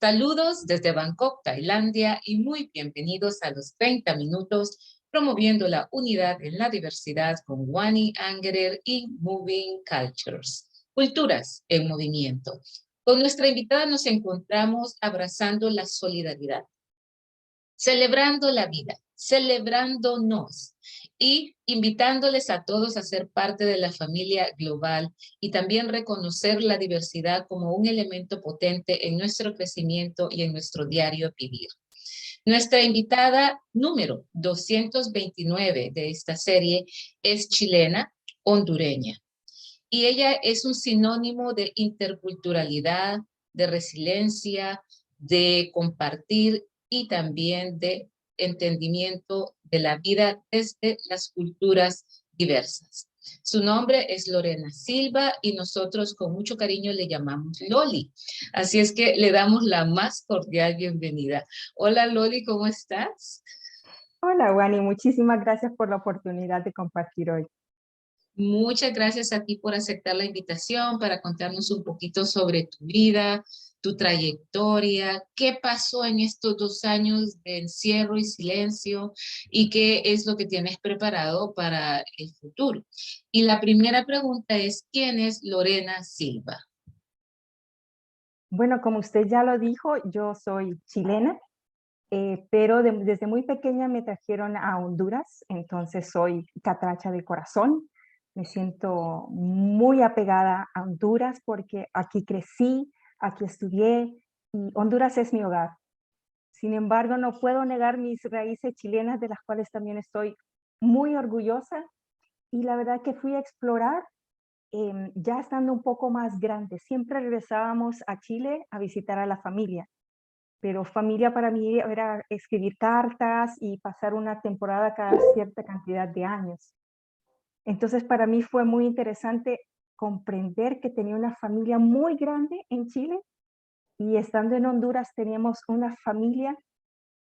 Saludos desde Bangkok, Tailandia, y muy bienvenidos a los 30 minutos promoviendo la unidad en la diversidad con Wani Angerer y Moving Cultures, culturas en movimiento. Con nuestra invitada nos encontramos abrazando la solidaridad, celebrando la vida, celebrándonos y invitándoles a todos a ser parte de la familia global y también reconocer la diversidad como un elemento potente en nuestro crecimiento y en nuestro diario vivir. Nuestra invitada número 229 de esta serie es chilena, hondureña, y ella es un sinónimo de interculturalidad, de resiliencia, de compartir y también de entendimiento de la vida desde las culturas diversas. Su nombre es Lorena Silva y nosotros con mucho cariño le llamamos Loli. Así es que le damos la más cordial bienvenida. Hola Loli, ¿cómo estás? Hola, Wani, muchísimas gracias por la oportunidad de compartir hoy. Muchas gracias a ti por aceptar la invitación para contarnos un poquito sobre tu vida, tu trayectoria, qué pasó en estos 2 años de encierro y silencio y qué es lo que tienes preparado para el futuro. Y la primera pregunta es, ¿quién es Lorena Silva? Bueno, como usted ya lo dijo, yo soy chilena, pero desde muy pequeña me trajeron a Honduras, entonces soy catracha de corazón. Me siento muy apegada a Honduras porque aquí crecí, aquí estudié y Honduras es mi hogar. Sin embargo, no puedo negar mis raíces chilenas, de las cuales también estoy muy orgullosa. Y la verdad que fui a explorar ya estando un poco más grande. Siempre regresábamos a Chile a visitar a la familia, pero familia para mí era escribir cartas y pasar una temporada cada cierta cantidad de años. Entonces para mí fue muy interesante comprender que tenía una familia muy grande en Chile y estando en Honduras teníamos una familia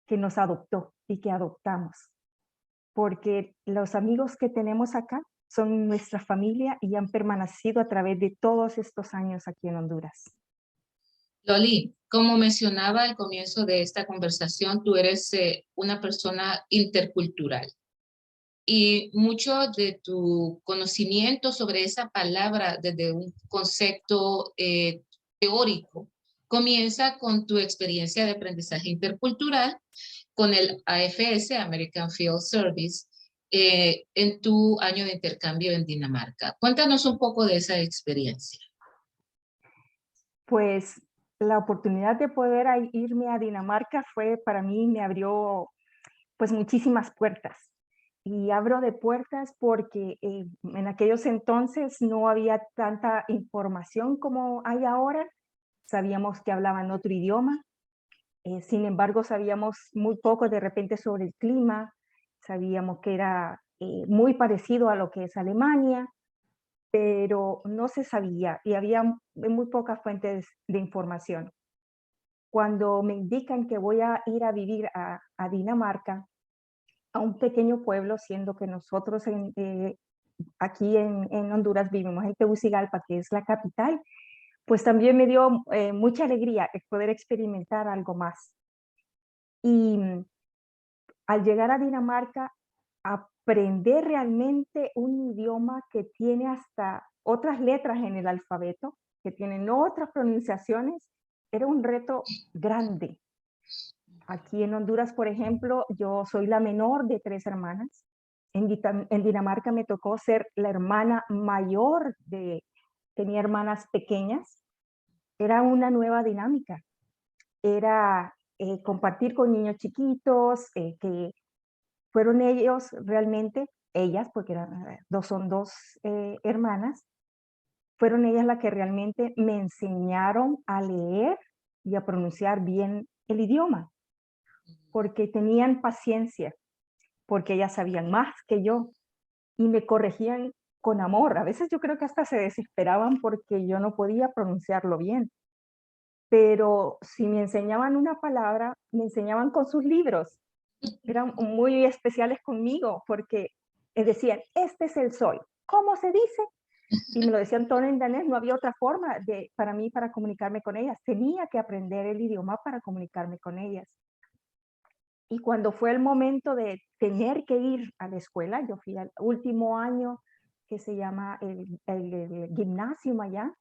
que nos adoptó y que adoptamos, porque los amigos que tenemos acá son nuestra familia y han permanecido a través de todos estos años aquí en Honduras. Loli, como mencionaba al comienzo de esta conversación, tú eres una persona intercultural. Y mucho de tu conocimiento sobre esa palabra desde un concepto teórico comienza con tu experiencia de aprendizaje intercultural con el AFS, American Field Service, en tu año de intercambio en Dinamarca. Cuéntanos un poco de esa experiencia. Pues la oportunidad de poder irme a Dinamarca fue para mí, me abrió pues muchísimas puertas. Y abro de puertas porque en aquellos entonces no había tanta información como hay ahora. Sabíamos que hablaban otro idioma, sin embargo sabíamos muy poco de repente sobre el clima, sabíamos que era muy parecido a lo que es Alemania, pero no se sabía y había muy pocas fuentes de información. Cuando me indican que voy a ir a vivir a Dinamarca, a un pequeño pueblo, siendo que nosotros aquí en Honduras vivimos en Tegucigalpa, que es la capital, pues también me dio mucha alegría poder experimentar algo más. Y al llegar a Dinamarca, aprender realmente un idioma que tiene hasta otras letras en el alfabeto, que tienen otras pronunciaciones, era un reto grande. Aquí en Honduras, por ejemplo, yo soy la menor de 3 hermanas. En Dinamarca me tocó ser la hermana mayor tenía hermanas pequeñas. Era una nueva dinámica. Era compartir con niños chiquitos, que fueron ellos realmente, ellas, porque son dos hermanas, fueron ellas las que realmente me enseñaron a leer y a pronunciar bien el idioma, porque tenían paciencia, porque ellas sabían más que yo y me corregían con amor. A veces yo creo que hasta se desesperaban porque yo no podía pronunciarlo bien, pero si me enseñaban una palabra, me enseñaban con sus libros. Eran muy especiales conmigo porque decían, este es el sol. ¿Cómo se dice? y me lo decían todo en danés, no había otra forma para mí para comunicarme con ellas. Tenía que aprender el idioma para comunicarme con ellas. Y cuando fue el momento de tener que ir a la escuela, yo fui al último año que se llama el gimnasio allá,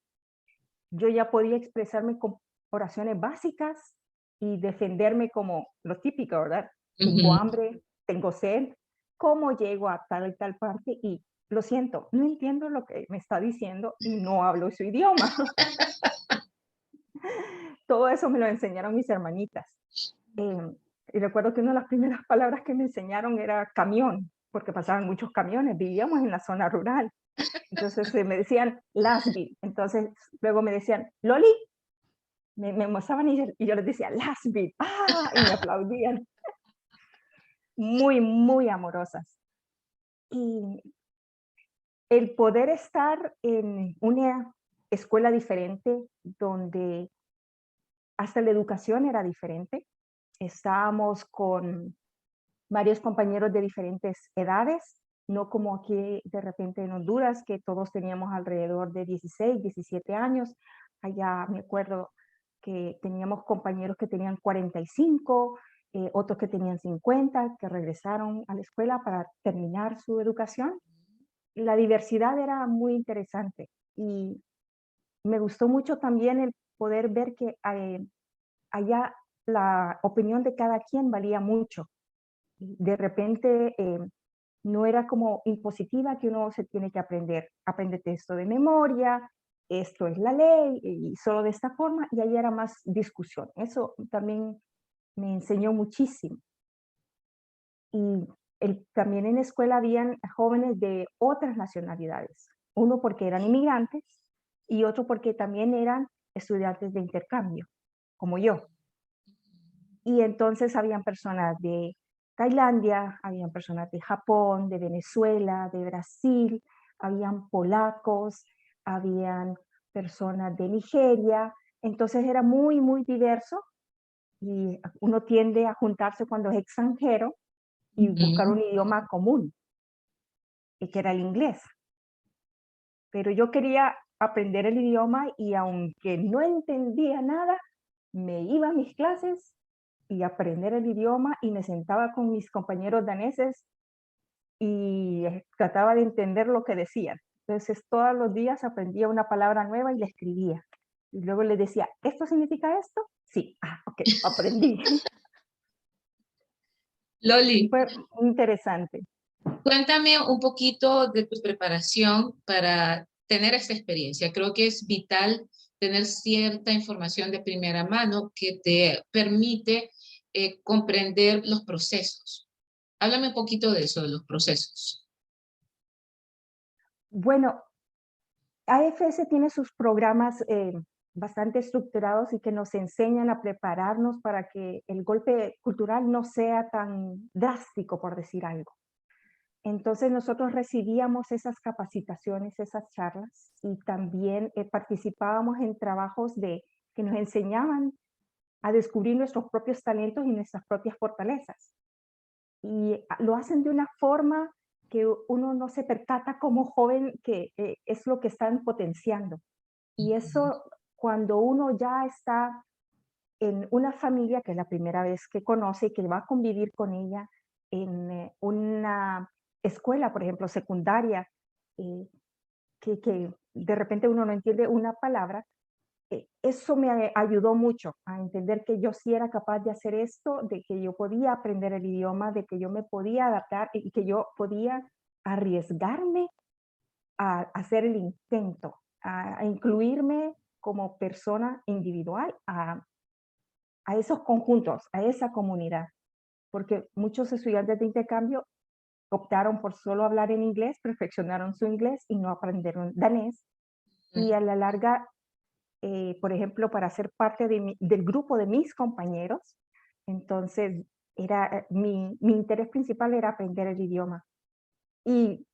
yo ya podía expresarme con oraciones básicas y defenderme como lo típico, ¿verdad? Tengo Ujú. hambre, tengo sed, ¿cómo llego a tal y tal parte? Y lo siento, no entiendo lo que me está diciendo y no hablo su idioma. Todo eso me lo enseñaron mis hermanitas. Em, y recuerdo que una de las primeras palabras que me enseñaron era camión, porque pasaban muchos camiones, vivíamos en la zona rural. Entonces me decían Lasby, entonces luego me decían Loli, me mostraban y yo les decía Lasby, ¡ah! Y me aplaudían, muy, muy amorosas. Y el poder estar en una escuela diferente, donde hasta la educación era diferente, estábamos con varios compañeros de diferentes edades, no como aquí de repente en Honduras, que todos teníamos alrededor de 16, 17 años. Allá me acuerdo que teníamos compañeros que tenían 45, otros que tenían 50, que regresaron a la escuela para terminar su educación. La diversidad era muy interesante y me gustó mucho también el poder ver que allá la opinión de cada quien valía mucho. De repente no era como impositiva que uno se tiene que apréndete esto de memoria, esto es la ley y solo de esta forma, y ahí era más discusión. Eso también me enseñó muchísimo. Y también en la escuela habían jóvenes de otras nacionalidades, uno porque eran inmigrantes y otro porque también eran estudiantes de intercambio, como yo. Y entonces habían personas de Tailandia, habían personas de Japón, de Venezuela, de Brasil, habían polacos, habían personas de Nigeria. Entonces era muy, muy diverso y uno tiende a juntarse cuando es extranjero y buscar Ujú. un idioma común, y que era el inglés. Pero yo quería aprender el idioma y aunque no entendía nada, me iba a mis clases y aprender el idioma y me sentaba con mis compañeros daneses y trataba de entender lo que decían. Entonces todos los días aprendía una palabra nueva y la escribía. Y luego les decía, ¿esto significa esto? Sí, ok, aprendí. Loli, Fue interesante. cuéntame un poquito de tu preparación para tener esta experiencia. Creo que es vital tener cierta información de primera mano que te permite comprender los procesos. Háblame un poquito de eso, de los procesos. Bueno, AFS tiene sus programas bastante estructurados y que nos enseñan a prepararnos para que el golpe cultural no sea tan drástico, por decir algo. Entonces nosotros recibíamos esas capacitaciones, esas charlas y también participábamos en trabajos que nos enseñaban a descubrir nuestros propios talentos y nuestras propias fortalezas. Y lo hacen de una forma que uno no se percata como joven que es lo que están potenciando. Y eso cuando uno ya está en una familia que es la primera vez que conoce y que va a convivir con ella en una escuela, por ejemplo, secundaria, eh, que de repente uno no entiende una palabra, eso me ayudó mucho a entender que yo sí era capaz de hacer esto, de que yo podía aprender el idioma, de que yo me podía adaptar y que yo podía arriesgarme a hacer el intento, a incluirme como persona individual a esos conjuntos, a esa comunidad, porque muchos estudiantes de intercambio optaron por solo hablar en inglés, perfeccionaron su inglés y no aprendieron danés. Y a la larga, por ejemplo, para ser parte del grupo de mis compañeros, entonces mi interés principal era aprender el idioma. Y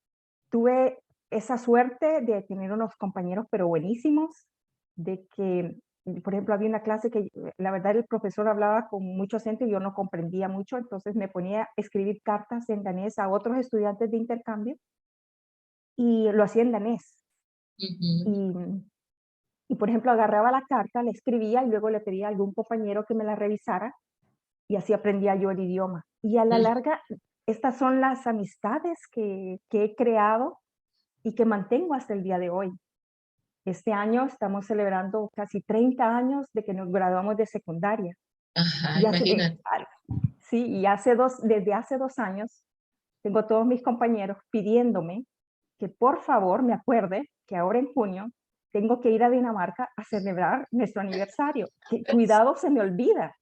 tuve esa suerte de tener unos compañeros, pero buenísimos, de que, por ejemplo, había una clase que la verdad el profesor hablaba con mucho acento y yo no comprendía mucho, entonces me ponía a escribir cartas en danés a otros estudiantes de intercambio y lo hacía en danés. Ujú. Y, y, por ejemplo, agarraba la carta, la escribía y luego le pedía a algún compañero que me la revisara y así aprendía yo el idioma. Y a la Mm. larga, estas son las amistades que he creado y que mantengo hasta el día de hoy. Este año estamos celebrando casi 30 años de que nos graduamos de secundaria. Ajá, Y hace, imagínate. sí, y desde hace 2 años, tengo todos mis compañeros pidiéndome que por favor me acuerde que ahora en junio tengo que ir a Dinamarca a celebrar nuestro aniversario, que cuidado se me olvida.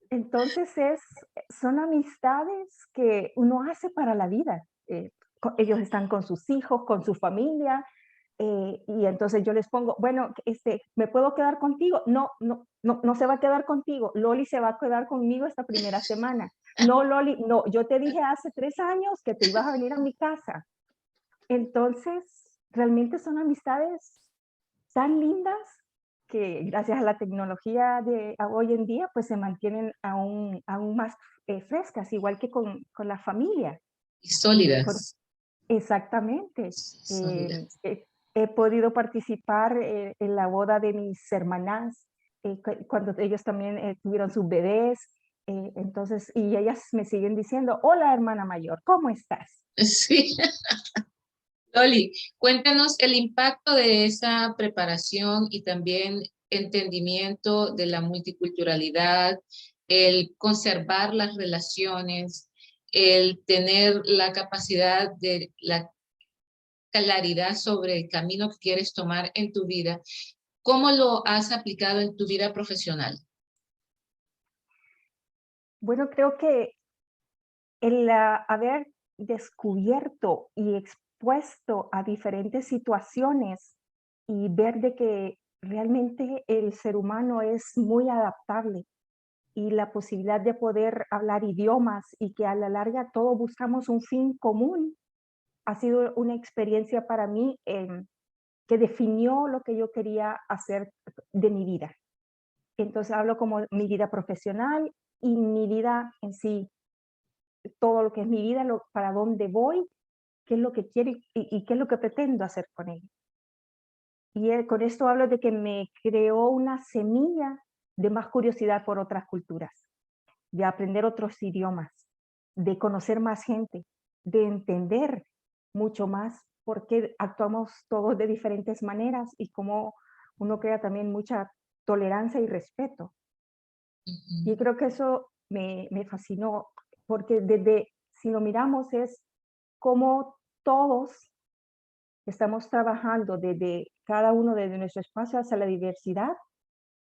Entonces son amistades que uno hace para la vida. Ellos están con sus hijos, con su familia, y entonces yo les pongo, bueno, ¿me puedo quedar contigo? No, no, no, no se va a quedar contigo. Loli se va a quedar conmigo esta primera semana. No, Loli, no, yo te dije hace 3 años que te ibas a venir a mi casa. Entonces, realmente son amistades tan lindas que gracias a la tecnología de hoy en día, pues se mantienen aún más frescas, igual que con la familia. Y Y por, sólidas, exactamente. sólidas. He podido participar en la boda de mis hermanas, cuando ellos también tuvieron sus bebés. Entonces, y ellas me siguen diciendo, hola hermana mayor, ¿cómo estás? Sí. Loli, cuéntanos el impacto de esa preparación y también entendimiento de la multiculturalidad, el conservar las relaciones, el tener la capacidad de la claridad sobre el camino que quieres tomar en tu vida. ¿Cómo lo has aplicado en tu vida profesional? Bueno, creo que el haber descubierto y expuesto a diferentes situaciones y ver de que realmente el ser humano es muy adaptable y la posibilidad de poder hablar idiomas y que a la larga todos buscamos un fin común, ha sido una experiencia para mí que definió lo que yo quería hacer de mi vida. Entonces hablo como mi vida profesional y mi vida en sí, todo lo que es mi vida, para dónde voy, qué es lo que quiero y qué es lo que pretendo hacer con ella. Y con esto hablo de que me creó una semilla de más curiosidad por otras culturas, de aprender otros idiomas, de conocer más gente, de entender mucho más por qué actuamos todos de diferentes maneras y cómo uno crea también mucha tolerancia y respeto. Y Ujú. creo que eso me fascinó, porque si lo miramos, es cómo todos estamos trabajando desde cada uno desde nuestro espacio hacia la diversidad,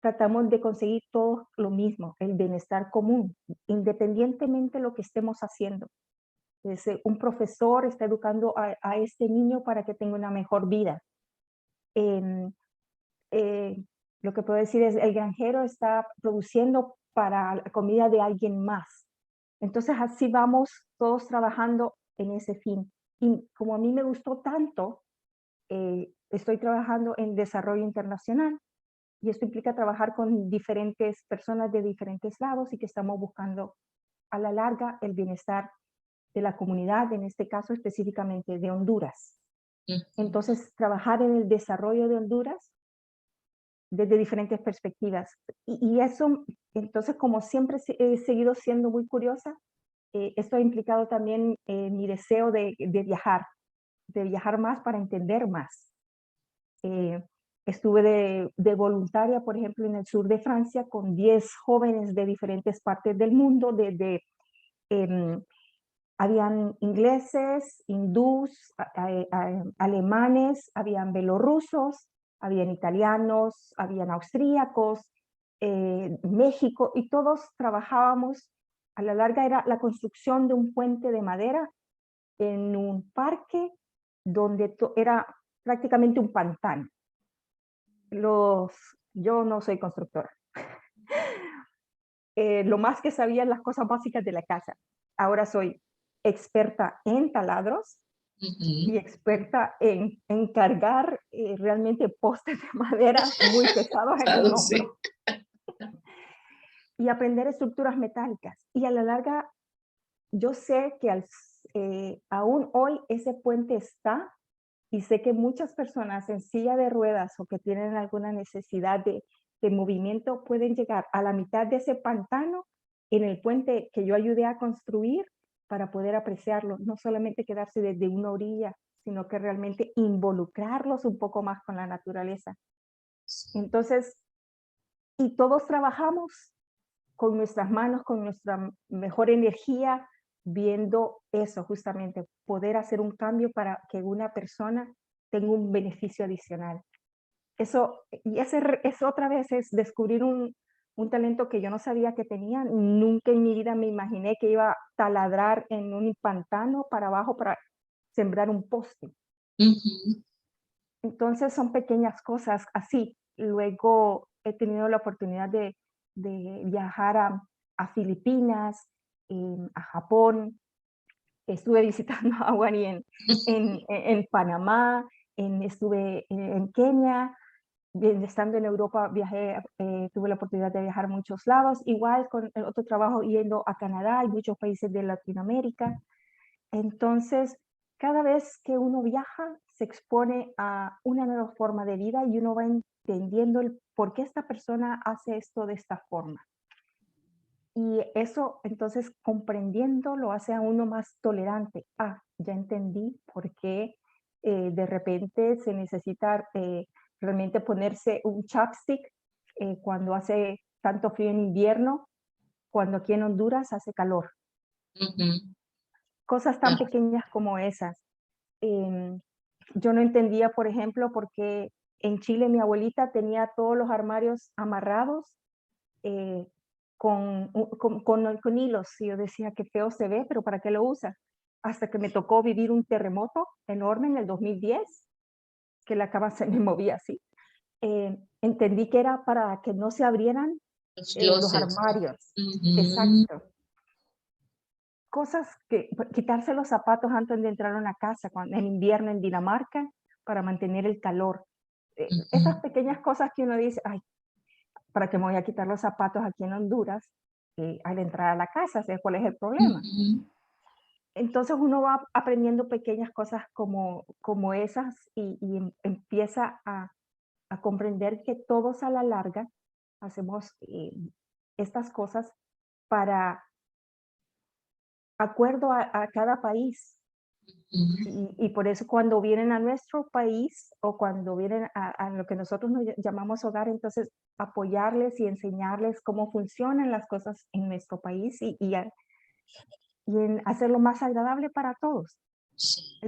tratamos de conseguir todo lo mismo, el bienestar común, independientemente de lo que estemos haciendo. Un profesor está educando a este niño para que tenga una mejor vida. Em, eh, lo que puedo decir es, el granjero está produciendo para la comida de alguien más. Entonces así vamos todos trabajando en ese fin. Y como a mí me gustó tanto, estoy trabajando en desarrollo internacional y esto implica trabajar con diferentes personas de diferentes lados y que estamos buscando a la larga el bienestar de la comunidad, en este caso específicamente de Honduras. Ujú. Entonces, trabajar en el desarrollo de Honduras desde diferentes perspectivas. Y eso, entonces, como siempre he seguido siendo muy curiosa, esto ha implicado también mi deseo de viajar más para entender más. Eh, Estuve de voluntaria, por ejemplo, en el sur de Francia con 10 jóvenes de diferentes partes del mundo, em, habían ingleses, hindús, alemanes, habían belorrusos, habían italianos, habían austríacos, México, y todos trabajábamos, a la larga era la construcción de un puente de madera en un parque donde era prácticamente un pantano. Yo no soy constructora. Lo más que sabía las cosas básicas de la casa. Ahora soy experta en taladros y Ujú. experta en cargar realmente postes de madera muy pesados en un Sí. hombro y aprender estructuras metálicas. Y a la larga, yo sé que aún hoy ese puente está Y sé que muchas personas en silla de ruedas o que tienen alguna necesidad de movimiento pueden llegar a la mitad de ese pantano en el puente que yo ayudé a construir para poder apreciarlo, no solamente quedarse desde una orilla, sino que realmente involucrarlos un poco más con la naturaleza. Entonces, y todos trabajamos con nuestras manos, con nuestra mejor energía, viendo eso justamente, poder hacer un cambio para que una persona tenga un beneficio adicional. Eso, y es otra vez, es descubrir un talento que yo no sabía que tenía. Nunca en mi vida me imaginé que iba a taladrar en un pantano para abajo para sembrar un poste. Ujú. Entonces son pequeñas cosas así. Luego he tenido la oportunidad de viajar a Filipinas, a Japón. Estuve visitando a Wani en Panamá, estuve en Kenia. Estando en Europa viajé, tuve la oportunidad de viajar a muchos lados, igual con el otro trabajo yendo a Canadá y muchos países de Latinoamérica. Entonces, cada vez que uno viaja, se expone a una nueva forma de vida y uno va entendiendo el por qué esta persona hace esto de esta forma. Y eso, entonces, comprendiendo, lo hace a uno más tolerante. Ah, ya entendí por qué de repente se necesita realmente ponerse un chapstick cuando hace tanto frío en invierno, cuando aquí en Honduras hace calor. Ujú. Cosas tan Claro. pequeñas como esas. Em, yo no entendía, por ejemplo, por qué en Chile mi abuelita tenía todos los armarios amarrados eh, con hilos. Y yo decía, qué feo se ve, pero ¿para qué lo usa? Hasta que me tocó vivir un terremoto enorme en el 2010, que la cama se me movía así. Entendí que era para que no se abrieran Los los closets. armarios. Ujú. Exacto. Cosas que quitarse los zapatos antes de entrar a una casa cuando, en invierno en Dinamarca para mantener el calor. Esas Ujú. pequeñas cosas que uno dice, ay, ¿para qué me voy a quitar los zapatos aquí en Honduras al entrar a la casa? ¿Sabes cuál es el problema? Ujú. Entonces uno va aprendiendo pequeñas cosas como esas y empieza a comprender que todos a la larga hacemos estas cosas para acuerdo a cada país. Ujú. Y por eso cuando vienen a nuestro país o cuando vienen a lo que nosotros nos llamamos hogar, entonces apoyarles y enseñarles cómo funcionan las cosas en nuestro país y en hacerlo más agradable para todos. Sí.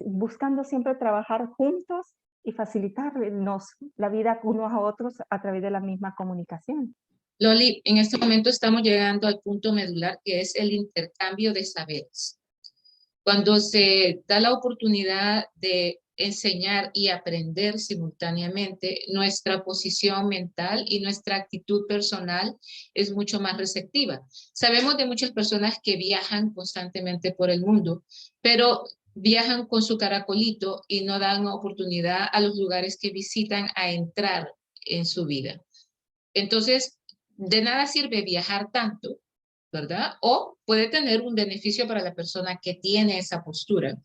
Buscando siempre trabajar juntos y facilitarnos la vida unos a otros a través de la misma comunicación. Loli, en este momento estamos llegando al punto medular que es el intercambio de saberes. Cuando se da la oportunidad de enseñar y aprender simultáneamente, nuestra posición mental y nuestra actitud personal es mucho más receptiva. Sabemos de muchas personas que viajan constantemente por el mundo, pero viajan con su caracolito y no dan oportunidad a los lugares que visitan a entrar en su vida. Entonces, de nada sirve viajar tanto, ¿verdad? O puede tener un beneficio para la persona que tiene esa postura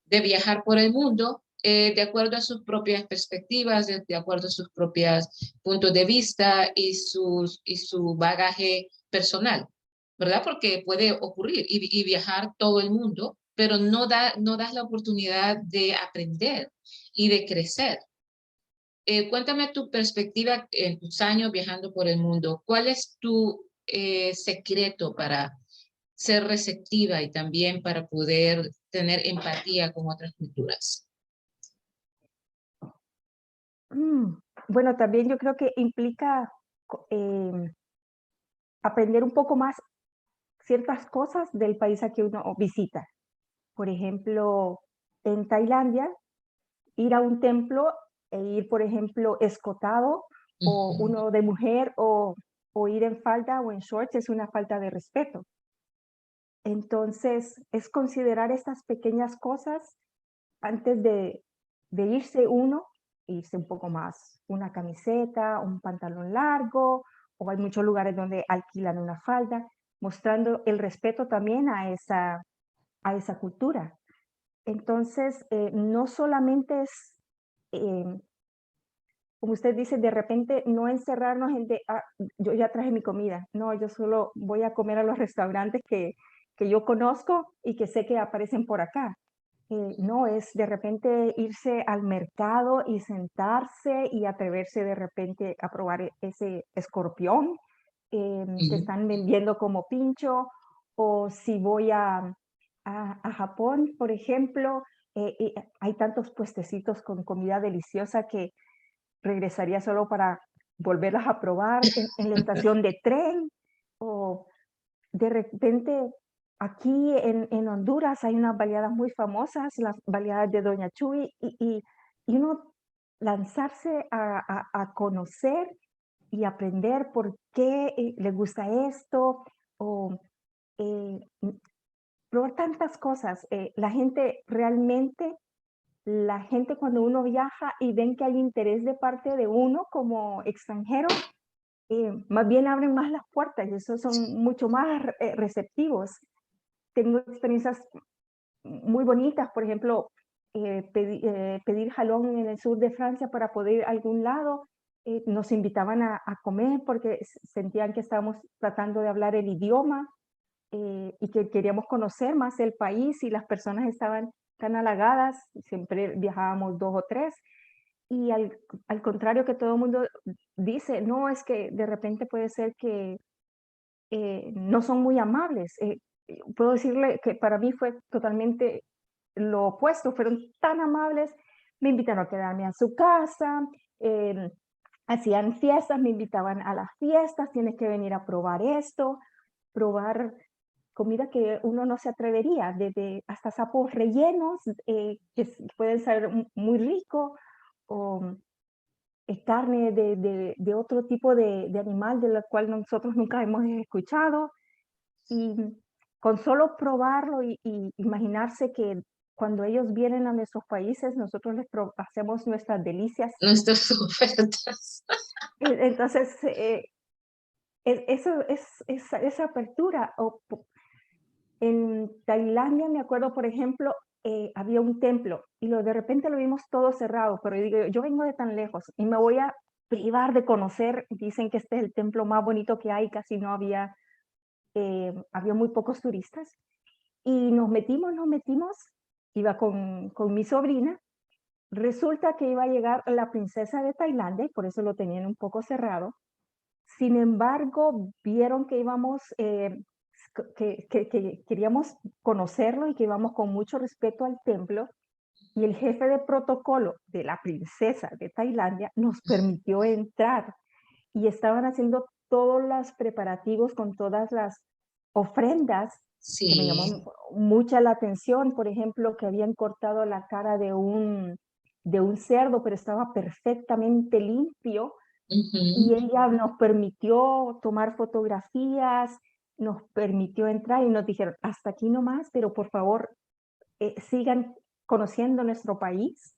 de viajar por el mundo de acuerdo a sus propias perspectivas, de acuerdo a sus propios puntos de vista y su bagaje personal, ¿verdad? Porque puede ocurrir y viajar todo el mundo, pero no das la oportunidad de aprender y de crecer. Cuéntame tu perspectiva en tus años viajando por el mundo. ¿Cuál es tu secreto para ser receptiva y también para poder tener empatía con otras culturas? Mm, Bueno, también yo creo que implica aprender un poco más ciertas cosas del país a que uno visita. Por ejemplo, en Tailandia, ir a un templo e ir, por ejemplo, escotado o Ujú. uno de mujer o ir en falda o en shorts es una falta de respeto. Entonces, es considerar estas pequeñas cosas antes de irse uno, irse un poco más, una camiseta, un pantalón largo, o hay muchos lugares donde alquilan una falda, mostrando el respeto también a esa cultura. Entonces, no solamente es, como usted dice, de repente no encerrarnos en de, ah, yo ya traje mi comida. No, yo solo voy a comer a los restaurantes que yo conozco y que sé que aparecen por acá. No, es de repente irse al mercado y sentarse y atreverse de repente a probar ese escorpión que Ujú. están vendiendo como pincho, o si voy a Japón, por ejemplo, y hay tantos puestecitos con comida deliciosa que regresaría solo para volverlas a probar en la estación de tren, o de repente aquí en Honduras hay unas baleadas muy famosas, las baleadas de Doña Chuy, y uno lanzarse a conocer y aprender por qué le gusta esto, o eh, m- probar tantas cosas. La gente cuando uno viaja y ven que hay interés de parte de uno como extranjero, más bien abren más las puertas y esos son mucho más receptivos. Tengo experiencias muy bonitas, por ejemplo, pedir jalón en el sur de Francia para poder ir a algún lado. Nos invitaban a comer porque sentían que estábamos tratando de hablar el idioma, y que queríamos conocer más el país, y las personas estaban tan halagadas, siempre viajábamos dos o tres, y al contrario que todo el mundo dice, no, es que de repente puede ser que no son muy amables. Puedo decirle que para mí fue totalmente lo opuesto, fueron tan amables, me invitaron a quedarme a su casa, hacían fiestas, me invitaban a las fiestas, tienes que venir a probar esto, probar comida que uno no se atrevería, desde hasta sapos rellenos, pueden ser muy ricos, o carne de otro tipo de animal de la cual nosotros nunca hemos escuchado. Y con solo probarlo y imaginarse que cuando ellos vienen a nuestros países, nosotros hacemos nuestras delicias. Nuestras ofertas. Entonces, eso esa apertura. En Tailandia, me acuerdo, por ejemplo, había un templo y de repente lo vimos todo cerrado, pero yo digo, yo vengo de tan lejos y me voy a privar de conocer. Dicen que este es el templo más bonito que hay, casi no había, había muy pocos turistas. Y nos metimos, iba con mi sobrina. Resulta que iba a llegar la princesa de Tailandia y por eso lo tenían un poco cerrado. Sin embargo, vieron que íbamos, que queríamos conocerlo y que íbamos con mucho respeto al templo, y el jefe de protocolo de la princesa de Tailandia nos permitió entrar, y estaban haciendo todos los preparativos con todas las ofrendas, que me llamó Sí. mucha la atención. Por ejemplo, que habían cortado la cara de un cerdo, pero estaba perfectamente limpio, y Ujú. ella nos permitió tomar fotografías, nos permitió entrar y nos dijeron, hasta aquí nomás, pero por favor, sigan conociendo nuestro país.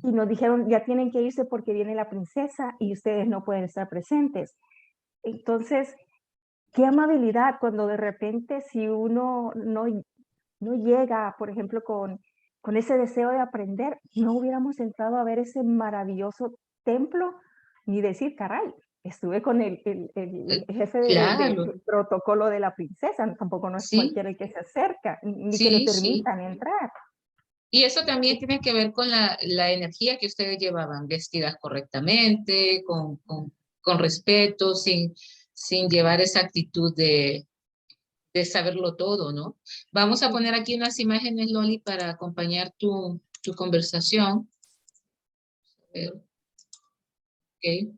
Y nos dijeron, ya tienen que irse porque viene la princesa y ustedes no pueden estar presentes. Entonces, qué amabilidad cuando de repente, si uno no llega, por ejemplo, con ese deseo de aprender, no hubiéramos entrado a ver ese maravilloso templo, ni decir, caray, estuve con el jefe Claro, de protocolo de la princesa. Tampoco no es sí, cualquiera el que se acerca, ni que le sí, sí. permitan entrar. Y eso también tiene que ver con la energía que ustedes llevaban, vestidas correctamente, con respeto, sin llevar esa actitud de saberlo todo, ¿no? Vamos a poner aquí unas imágenes, Loli, para acompañar tu conversación. Ok.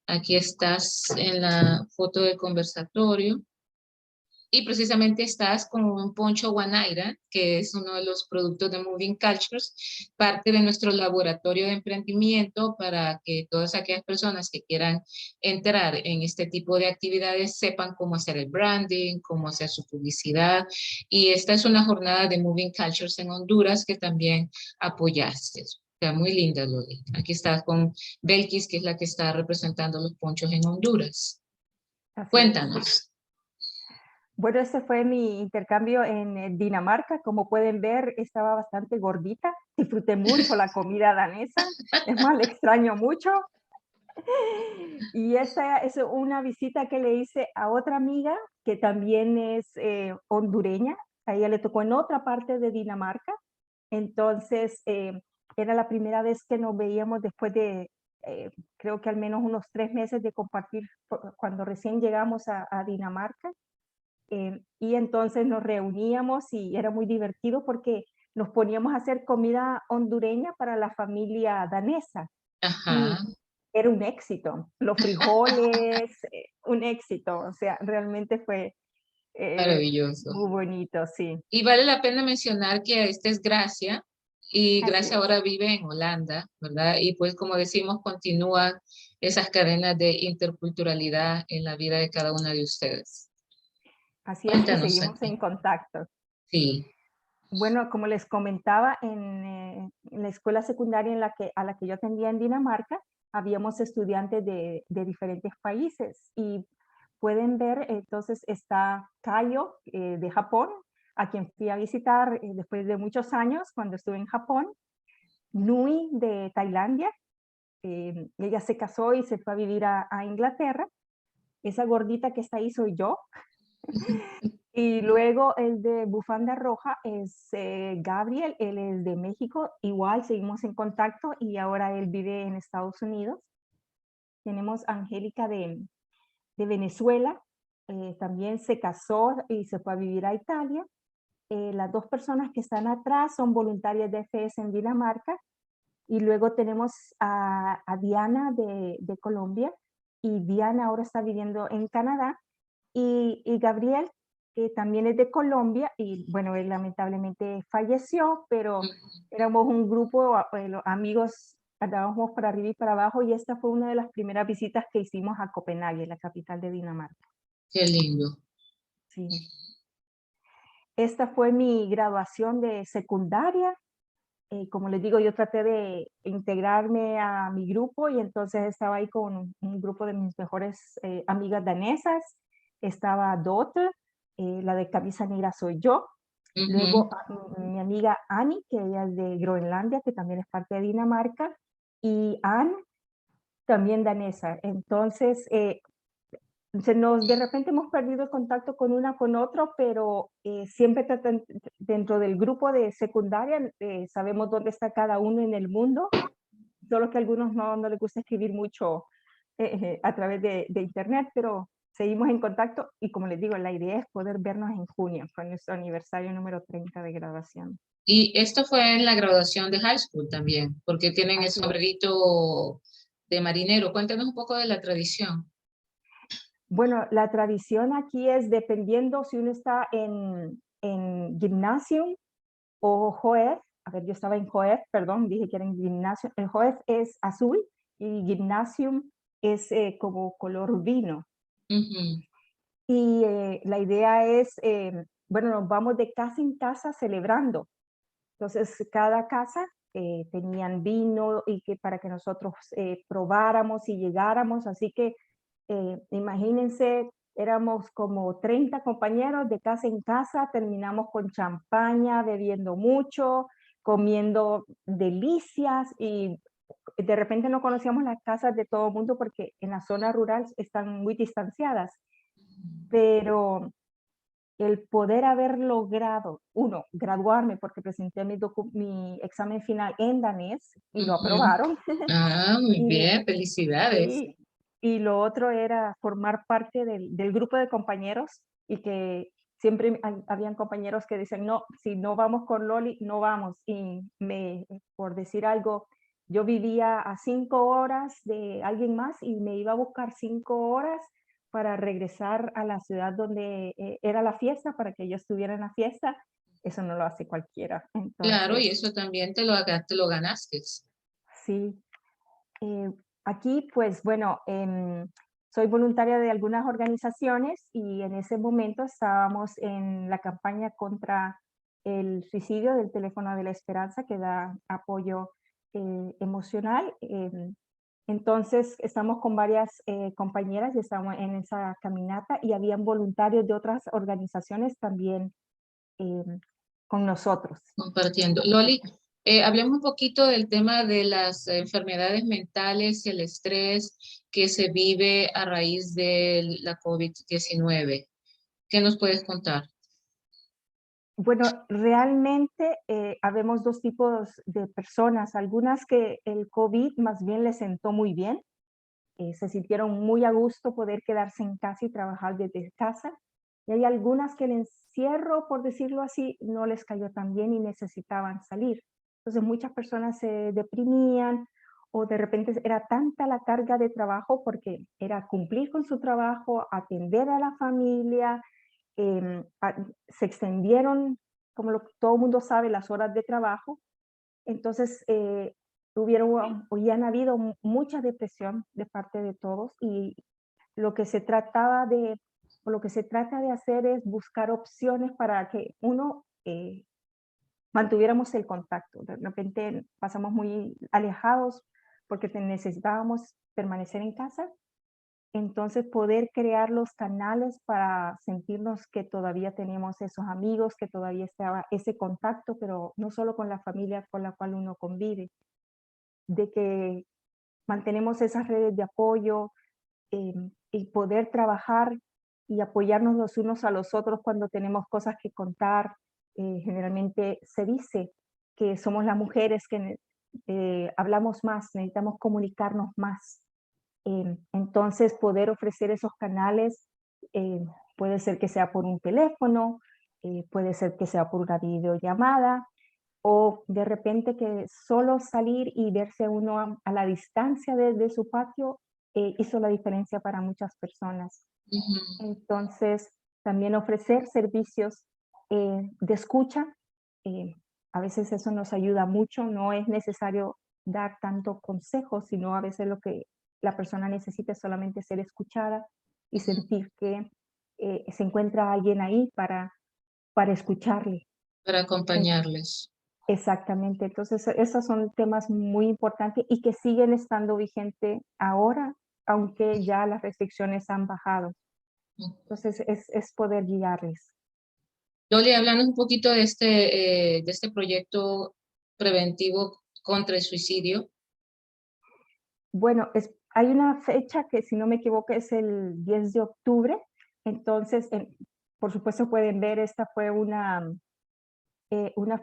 Aquí estás en la foto de conversatorio. Y precisamente estás con un poncho Guanaira, que es uno de los productos de Moving Cultures, parte de nuestro laboratorio de emprendimiento para que todas aquellas personas que quieran entrar en este tipo de actividades sepan cómo hacer el branding, cómo hacer su publicidad. Y esta es una jornada de Moving Cultures en Honduras que también apoyaste. Está muy linda, Loli. Aquí estás con Belkis, que es la que está representando los ponchos en Honduras. Así es. Cuéntanos. Bueno, ese fue mi intercambio en Dinamarca. Como pueden ver, estaba bastante gordita. Disfruté mucho la comida danesa. Es más, la extraño mucho. Y esa es una visita que le hice a otra amiga que también es hondureña. A ella le tocó en otra parte de Dinamarca. Entonces, era la primera vez que nos veíamos después de, creo que al menos unos 3 meses de compartir cuando recién llegamos a Dinamarca. Y entonces nos reuníamos y era muy divertido porque nos poníamos a hacer comida hondureña para la familia danesa Ajá, y era un éxito. Los frijoles, un éxito. O sea, realmente fue maravilloso. muy bonito, sí. Y vale la pena mencionar que esta es Gracia y Así Gracia es. ahora vive en Holanda, ¿verdad? Y pues como decimos, continúan esas cadenas de interculturalidad en la vida de cada una de ustedes. Así es, y Cuéntanos, seguimos Santi. en contacto. Sí, Bueno, como les comentaba, en la escuela secundaria a la que yo atendía en Dinamarca, habíamos estudiantes de diferentes países y pueden ver, entonces está Kayo de Japón, a quien fui a visitar después de muchos años cuando estuve en Japón, Nui de Tailandia, ella se casó y se fue a vivir a Inglaterra, esa gordita que está ahí soy yo. Y luego el de bufanda roja es Gabriel, él es de México, igual seguimos en contacto y ahora él vive en Estados Unidos. Tenemos a Angélica de Venezuela, también se casó y se fue a vivir a Italia. Las dos personas que están atrás son voluntarias de FS en Dinamarca. Y luego tenemos a Diana de Colombia y Diana ahora está viviendo en Canadá y Gabriel, que también es de Colombia, y bueno, él lamentablemente falleció, pero éramos un grupo, los amigos, andábamos para arriba y para abajo, y esta fue una de las primeras visitas que hicimos a Copenhague, la capital de Dinamarca. qué lindo. Sí. Esta fue mi graduación de secundaria. Como les digo, yo traté de integrarme a mi grupo y entonces estaba ahí con un grupo de mis mejores amigas danesas. Estaba Dotte, la de camisa negra soy yo. Luego Ujú. mi amiga Annie, que ella es de Groenlandia, que también es parte de Dinamarca. Y Anne, también danesa. Entonces, de repente hemos perdido el contacto con una con otro, pero siempre dentro del grupo de secundaria sabemos dónde está cada uno en el mundo, solo que a algunos no les gusta escribir mucho a través de internet, pero seguimos en contacto y como les digo, la idea es poder vernos en junio con nuestro aniversario número 30 de graduación. Y esto fue en la graduación de high school también, porque tienen el Así es. sombrerito de marinero. Cuéntanos un poco de la tradición. Bueno, la tradición aquí es dependiendo si uno está en gimnasio o JOEF, a ver, yo estaba en JOEF, perdón, dije que era en gimnasio. El JOEF es azul y gymnasium es como color vino. Ujú. Y la idea es, bueno, nos vamos de casa en casa celebrando. Entonces, cada casa tenían vino y que para que nosotros probáramos y llegáramos. Así que imagínense, éramos como 30 compañeros de casa en casa, terminamos con champaña, bebiendo mucho, comiendo delicias y de repente no conocíamos las casas de todo el mundo porque en la zona rural están muy distanciadas, pero el poder haber logrado, uno, graduarme porque presenté mi examen final en danés y lo Ujú. aprobaron. Ah, muy Y bien, felicidades. sí, y lo otro era formar parte del grupo de compañeros y que siempre habían compañeros que dicen, no, si no vamos con Loli, no vamos. Y por decir algo, yo vivía a 5 horas de alguien más y me iba a buscar 5 horas para regresar a la ciudad donde era la fiesta, para que yo estuviera en la fiesta. Eso no lo hace cualquiera. Claro, y Entonces, eso también te lo ganaste. sí. Eh, Aquí, pues bueno, soy voluntaria de algunas organizaciones y en ese momento estábamos en la campaña contra el suicidio del teléfono de la esperanza que da apoyo emocional. Entonces, estamos con varias compañeras y estamos en esa caminata y habían voluntarios de otras organizaciones también con nosotros. Compartiendo. Entonces, Loli, hablemos un poquito del tema de las enfermedades mentales y el estrés que se vive a raíz de la COVID-19. ¿Qué nos puedes contar? bueno, realmente habemos dos tipos de personas, algunas que el COVID más bien les sentó muy bien, se sintieron muy a gusto poder quedarse en casa y trabajar desde casa, y hay algunas que el encierro, por decirlo así, no les cayó tan bien y necesitaban salir. Entonces muchas personas se deprimían o de repente era tanta la carga de trabajo porque era cumplir con su trabajo, atender a la familia, se extendieron, como todo el mundo sabe, las horas de trabajo. Entonces, hubieron o ya han habido mucha depresión de parte de todos y lo que se trataba de, o lo que se trata de hacer es buscar opciones para que uno mantuviéramos el contacto. De repente pasamos muy alejados porque necesitábamos permanecer en casa, entonces, poder crear los canales para sentirnos que todavía tenemos esos amigos, que todavía estaba ese contacto, pero no solo con la familia con la cual uno convive, de que mantenemos esas redes de apoyo, y poder trabajar y apoyarnos los unos a los otros cuando tenemos cosas que contar. Generalmente se dice que somos las mujeres que hablamos más, necesitamos comunicarnos más. Entonces, poder ofrecer esos canales, puede ser que sea por un teléfono, puede ser que sea por una videollamada, o de repente que solo salir y verse uno a la distancia de su patio hizo la diferencia para muchas personas. Ujú. Entonces, también ofrecer servicios de escucha, eh, a veces eso nos ayuda mucho, no es necesario dar tanto consejo, sino a veces lo que la persona necesita es solamente ser escuchada y sentir que se encuentra alguien ahí para escucharle. Para En- acompañarles. Exactamente, entonces esos son temas muy importantes y que siguen estando vigentes ahora, aunque ya las restricciones han bajado. Entonces es poder guiarles. Loli, hablando un poquito de este proyecto preventivo contra el suicidio. Bueno, hay una fecha que, si no me equivoco, es el 10 de octubre. Entonces, por supuesto, pueden ver, esta fue una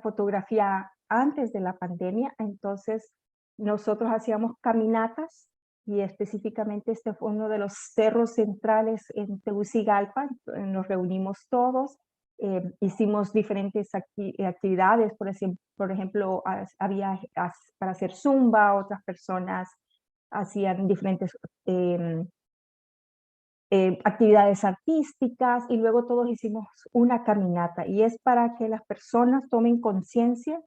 fotografía antes de la pandemia. Entonces, nosotros hacíamos caminatas y específicamente este fue uno de los cerros centrales en Tegucigalpa. Nos reunimos todos, hicimos diferentes actividades, por ejemplo, había para hacer zumba, otras personas hacían diferentes actividades artísticas y luego todos hicimos una caminata y es para que las personas tomen conciencia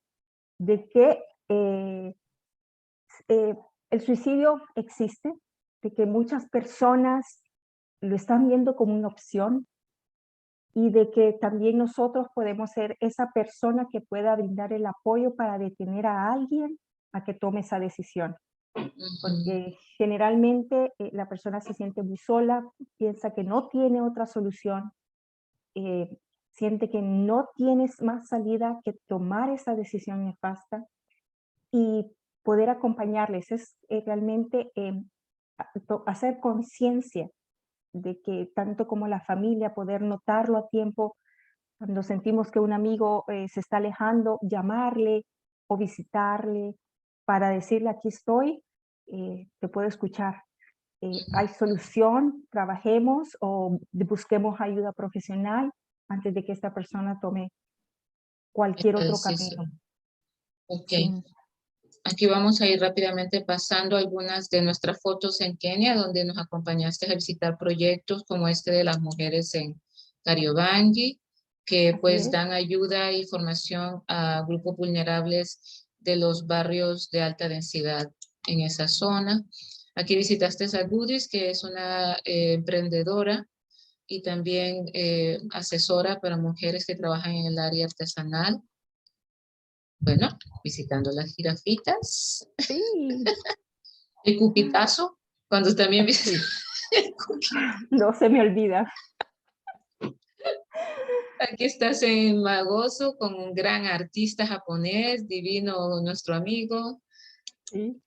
de que eh, el suicidio existe, de que muchas personas lo están viendo como una opción y de que también nosotros podemos ser esa persona que pueda brindar el apoyo para detener a alguien a que tome esa decisión. Ujú. Porque generalmente la persona se siente muy sola, piensa que no tiene otra solución, siente que no tienes más salida que tomar esa decisión nefasta y poder acompañarles es realmente hacer conciencia de que tanto como la familia, poder notarlo a tiempo, cuando sentimos que un amigo se está alejando, llamarle o visitarle para decirle aquí estoy, te puedo escuchar. Hay solución, trabajemos o busquemos ayuda profesional antes de que esta persona tome cualquier Esta otro camino. decisión. Ok. Sí, Aquí vamos a ir rápidamente pasando algunas de nuestras fotos en Kenia, donde nos acompañaste a visitar proyectos como este de las mujeres en Kariobangi, que así pues es. dan ayuda e información a grupos vulnerables de los barrios de alta densidad en esa zona. Aquí visitaste a Goodies, que es una emprendedora y también asesora para mujeres que trabajan en el área artesanal. Bueno, visitando las jirafitas. Sí, El cupitazo, cuando también viste Sí, el cupi- no se me olvida. Aquí estás en Magoso con un gran artista japonés, divino nuestro amigo. Sí,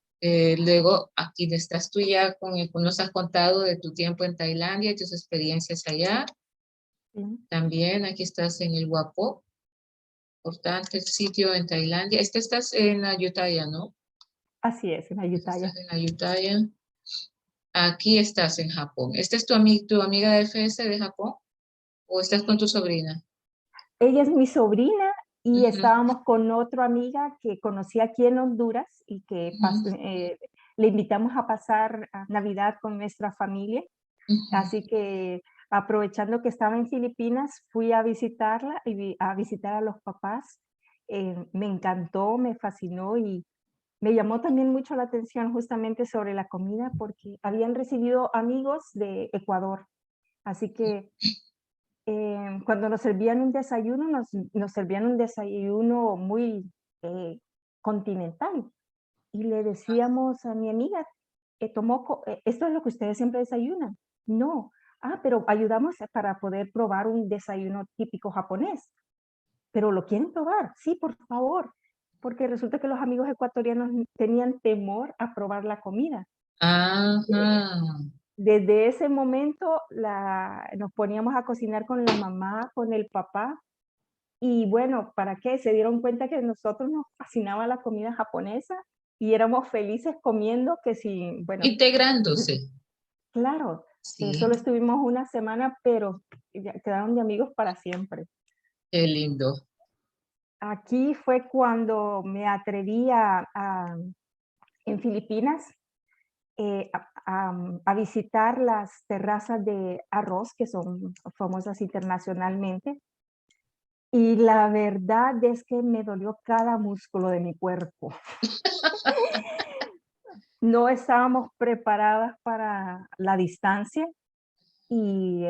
Luego, aquí estás tú ya nos has contado de tu tiempo en Tailandia y tus experiencias allá. sí. También aquí estás en el Guapo, importante sitio en Tailandia. Estás en Ayutthaya, ¿no? Así es, en Estás Ayutthaya. en Ayutthaya. Aquí estás en Japón. ¿Esta es tu amiga de FS de Japón? ¿O estás con tu sobrina? Ella es mi sobrina y Ujú, estábamos con otra amiga que conocí aquí en Honduras y que ujú, le invitamos a pasar Navidad con nuestra familia. ujú. Así que aprovechando que estaba en Filipinas, fui a visitarla y a visitar a los papás. Me encantó, me fascinó y me llamó también mucho la atención justamente sobre la comida porque habían recibido amigos de Ecuador. Así que cuando nos servían un desayuno, nos servían un desayuno muy continental. Y le decíamos a mi amiga, ¿esto es lo que ustedes siempre desayunan? No. Ah, pero ayudamos para poder probar un desayuno típico japonés. ¿Pero lo quieren probar? Sí, por favor. Porque resulta que los amigos ecuatorianos tenían temor a probar la comida. Ajá. Desde ese momento nos poníamos a cocinar con la mamá, con el papá, y bueno, ¿para qué? Se dieron cuenta que a nosotros nos fascinaba la comida japonesa y éramos felices comiendo que si, bueno, Integrándose. claro, Sí, solo estuvimos una semana, pero ya quedaron de amigos para siempre. qué lindo. Aquí fue cuando me atreví en Filipinas, a visitar las terrazas de arroz, que son famosas internacionalmente. Y la verdad es que me dolió cada músculo de mi cuerpo. No estábamos preparadas para la distancia y,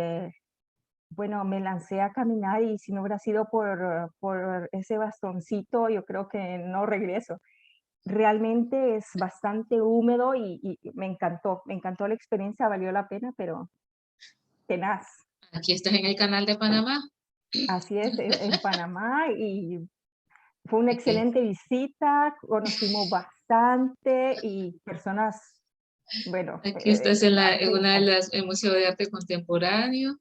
bueno, me lancé a caminar y si no hubiera sido por ese bastoncito, yo creo que no regreso. Realmente es bastante húmedo y me encantó la experiencia, valió la pena, pero tenaz. Aquí estás en el canal de Panamá. Así es, en Panamá y fue una Aquí, excelente visita, conocimos bastante y personas, bueno, aquí estás en en una de atentas. las, el Museo de Arte Contemporáneo.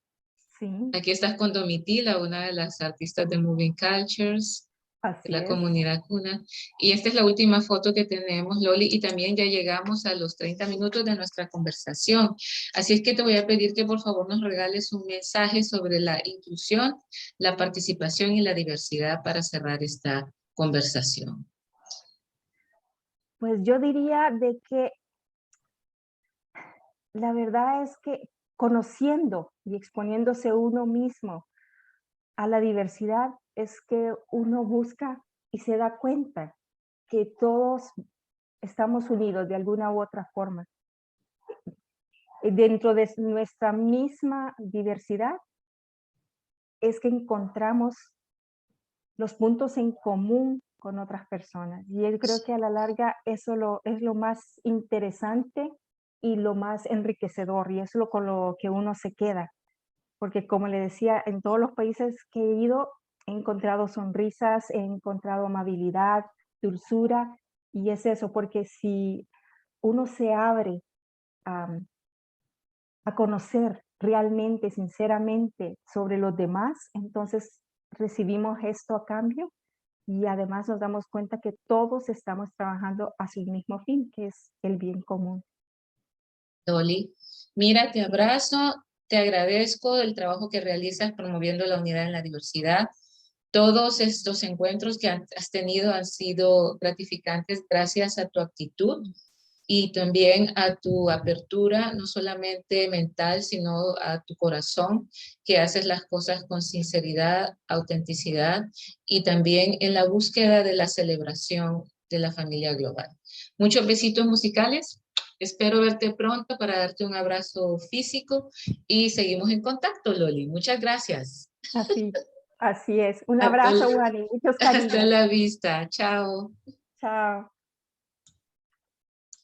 Sí, Aquí estás con Domitila, una de las artistas de Moving Cultures, de así la es. comunidad cuna. Y esta es la última foto que tenemos, Loli, y también ya llegamos a los 30 minutos de nuestra conversación. Así es que te voy a pedir que por favor nos regales un mensaje sobre la inclusión, la participación y la diversidad para cerrar esta conversación. Pues yo diría de que la verdad es que conociendo y exponiéndose uno mismo a la diversidad es que uno busca y se da cuenta que todos estamos unidos de alguna u otra forma. Dentro de nuestra misma diversidad es que encontramos los puntos en común con otras personas. Y yo creo que a la larga eso es lo más interesante y lo más enriquecedor, y es lo con lo que uno se queda. Porque como le decía, en todos los países que he ido, he encontrado sonrisas, he encontrado amabilidad, dulzura, y es eso, porque si uno se abre a, a conocer realmente, sinceramente sobre los demás, entonces recibimos esto a cambio y además nos damos cuenta que todos estamos trabajando hacia el mismo fin, que es el bien común. Loli, mira, te abrazo, te agradezco el trabajo que realizas promoviendo la unidad en la diversidad. Todos estos encuentros que has tenido han sido gratificantes gracias a tu actitud y también a tu apertura, no solamente mental, sino a tu corazón, que haces las cosas con sinceridad, autenticidad y también en la búsqueda de la celebración de la familia global. Muchos besitos musicales. Espero verte pronto para darte un abrazo físico y seguimos en contacto, Loli. Muchas gracias. Así, así es. Un Hasta, abrazo, Wani, muchos hasta cariños. la vista. Chao. Chao.